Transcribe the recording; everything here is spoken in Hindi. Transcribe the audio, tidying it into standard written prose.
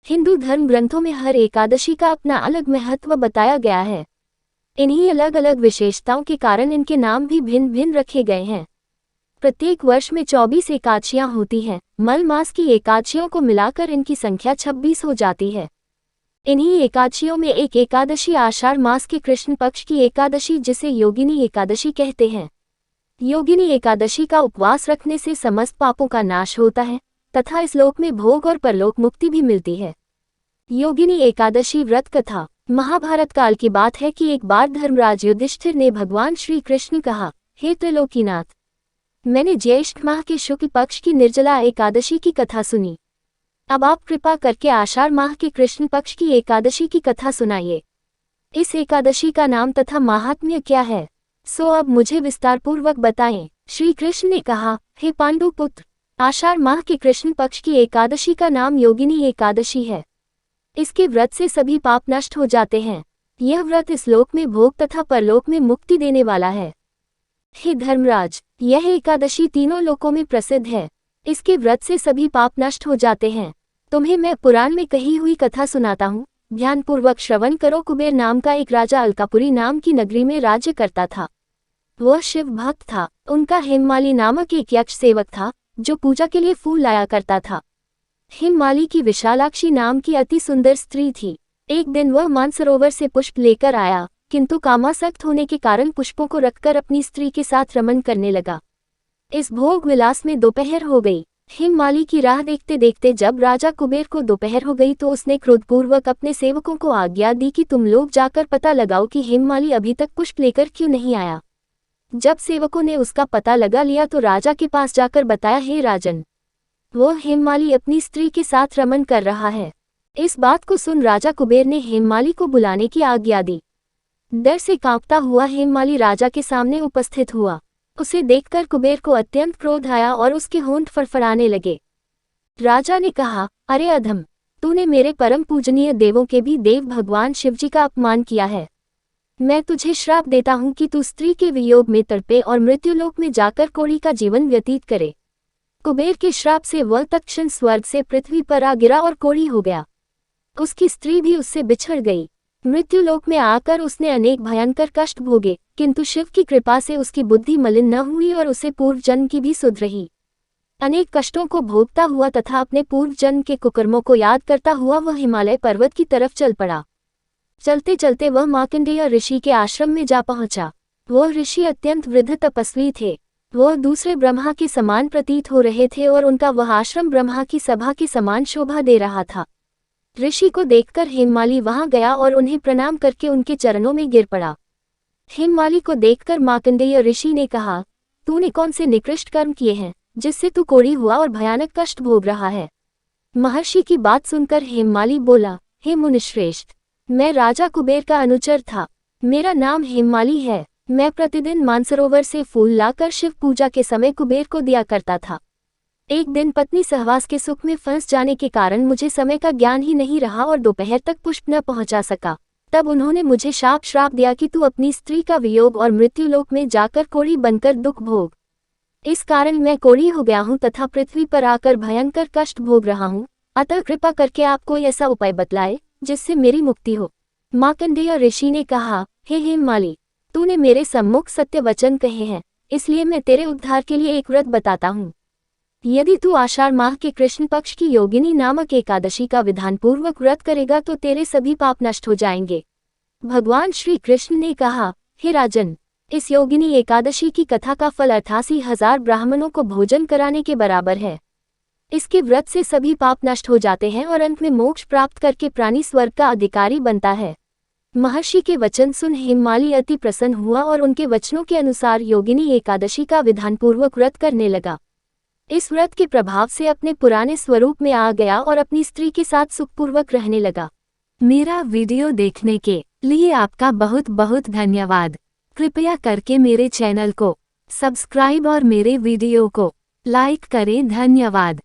हिंदू धर्म ग्रंथों में हर एकादशी का अपना अलग महत्व बताया गया है। इन्हीं अलग अलग विशेषताओं के कारण इनके नाम भी भिन्न भिन्न रखे गए हैं। प्रत्येक वर्ष में 24 एकादशियां होती हैं। मल मास की एकादशियों को मिलाकर इनकी संख्या 26 हो जाती है। इन्हीं एकादशियों में एक एकादशी आषाढ़ मास के कृष्ण पक्ष की एकादशी, जिसे योगिनी एकादशी कहते हैं। योगिनी एकादशी का उपवास रखने से समस्त पापों का नाश होता है तथा इस लोक में भोग और परलोक मुक्ति भी मिलती है। योगिनी एकादशी व्रत कथा। महाभारत काल की बात है कि एक बार धर्मराज युधिष्ठिर ने भगवान श्री कृष्ण कहा, हे त्रिलोकीनाथ, मैंने ज्येष्ठ माह के शुक्ल पक्ष की निर्जला एकादशी की कथा सुनी। अब आप कृपा करके आषाढ़ माह के कृष्ण पक्ष की एकादशी की कथा सुनाइए। इस एकादशी का नाम तथा महात्म्य क्या है, सो अब मुझे विस्तारपूर्वक बताएं। श्री कृष्ण ने कहा, हे पांडु पुत्र, आषाढ़ माह के कृष्ण पक्ष की एकादशी का नाम योगिनी एकादशी है। इसके व्रत से सभी पाप नष्ट हो जाते हैं। यह व्रत इस लोक में भोग तथा परलोक में मुक्ति देने वाला है। हे धर्मराज, यह एकादशी तीनों लोकों में प्रसिद्ध है। इसके व्रत से सभी पाप नष्ट हो जाते हैं। तुम्हें मैं पुराण में कही हुई कथा सुनाता हूँ, ध्यानपूर्वक श्रवण करो। कुबेर नाम का एक राजा अलकापुरी नाम की नगरी में राज्य करता था। वह शिव भक्त था। उनका हेममाली नामक एक यक्ष सेवक था जो पूजा के लिए फूल लाया करता था। हेममाली की विशालाक्षी नाम की अति सुंदर स्त्री थी। एक दिन वह मानसरोवर से पुष्प लेकर आया, किंतु कामासक्त होने के कारण पुष्पों को रखकर अपनी स्त्री के साथ रमन करने लगा। इस भोग विलास में दोपहर हो गई। हेममाली की राह देखते देखते जब राजा कुबेर को दोपहर हो गई तो उसने क्रोधपूर्वक अपने सेवकों को आज्ञा दी कि तुम लोग जाकर पता लगाओ कि हेममाली अभी तक पुष्प लेकर क्यों नहीं आया। जब सेवकों ने उसका पता लगा लिया तो राजा के पास जाकर बताया, हे राजन, वो हेममाली अपनी स्त्री के साथ रमन कर रहा है। इस बात को सुन राजा कुबेर ने हेममाली को बुलाने की आज्ञा दी। डर से कांपता हुआ हेममाली राजा के सामने उपस्थित हुआ। उसे देखकर कुबेर को अत्यंत क्रोध आया और उसके होंठ फड़फड़ाने लगे। राजा ने कहा, अरे अधम, तूने मेरे परम पूजनीय देवों के भी देव भगवान शिवजी का अपमान किया है। मैं तुझे श्राप देता हूँ कि तू स्त्री के वियोग में तड़पे और मृत्युलोक में जाकर कोढ़ी का जीवन व्यतीत करे। कुबेर के श्राप से वह तत्क्षण स्वर्ग से पृथ्वी पर आ गिरा और कोढ़ी हो गया। उसकी स्त्री भी उससे बिछड़ गई। मृत्युलोक में आकर उसने अनेक भयंकर कष्ट भोगे, किंतु शिव की कृपा से उसकी बुद्धि मलिन न हुई और उसे पूर्व जन्म की भी सुध रही। अनेक कष्टों को भोगता हुआ तथा अपने पूर्व जन्म के कुकर्मों को याद करता हुआ वह हिमालय पर्वत की तरफ चल पड़ा। चलते चलते वह मार्कंडेय ऋषि के आश्रम में जा पहुंचा। वह ऋषि अत्यंत वृद्ध तपस्वी थे। वह दूसरे ब्रह्मा के समान प्रतीत हो रहे थे और उनका वह आश्रम ब्रह्मा की सभा के समान शोभा दे रहा था। ऋषि को देखकर हेममाली वहां गया और उन्हें प्रणाम करके उनके चरणों में गिर पड़ा। हेममाली को देखकर मार्कंडेय ऋषि ने कहा, तूने कौन से निकृष्ट कर्म किए हैं जिससे तू कोढ़ी हुआ और भयानक कष्ट भोग रहा है। महर्षि की बात सुनकर हेममाली बोला, हे मुनिश्रेष्ठ, मैं राजा कुबेर का अनुचर था। मेरा नाम हेममाली है। मैं प्रतिदिन मानसरोवर से फूल लाकर शिव पूजा के समय कुबेर को दिया करता था। एक दिन पत्नी सहवास के सुख में फंस जाने के कारण मुझे समय का ज्ञान ही नहीं रहा और दोपहर तक पुष्प न पहुंचा सका। तब उन्होंने मुझे श्राप दिया कि तू अपनी स्त्री का वियोग और मृत्युलोक में जाकर कोढ़ी बनकर दुख भोग। इस कारण मैं कोढ़ी हो गया हूँ तथा पृथ्वी पर आकर भयंकर कष्ट भोग रहा हूँ। अतः कृपा करके आप कोई ऐसा उपाय बतलाए जिससे मेरी मुक्ति हो। मार्कंडेय ऋषि ने कहा, हे हेममाली, तूने मेरे सम्मुख सत्य वचन कहे हैं, इसलिए मैं तेरे उद्धार के लिए एक व्रत बताता हूँ। यदि तू आषाढ़ माह के कृष्ण पक्ष की योगिनी नामक एकादशी का विधानपूर्वक व्रत करेगा तो तेरे सभी पाप नष्ट हो जाएंगे। भगवान श्री कृष्ण ने कहा, हे राजन, इस योगिनी एकादशी की कथा का फल 88,000 ब्राह्मणों को भोजन कराने के बराबर है। इसके व्रत से सभी पाप नष्ट हो जाते हैं और अंत में मोक्ष प्राप्त करके प्राणी स्वर्ग का अधिकारी बनता है। महर्षि के वचन सुन हेममाली अति प्रसन्न हुआ और उनके वचनों के अनुसार योगिनी एकादशी का विधानपूर्वक व्रत करने लगा। इस व्रत के प्रभाव से अपने पुराने स्वरूप में आ गया और अपनी स्त्री के साथ सुखपूर्वक रहने लगा। मेरा वीडियो देखने के लिए आपका बहुत बहुत धन्यवाद। कृपया करके मेरे चैनल को सब्सक्राइब और मेरे वीडियो को लाइक करें। धन्यवाद।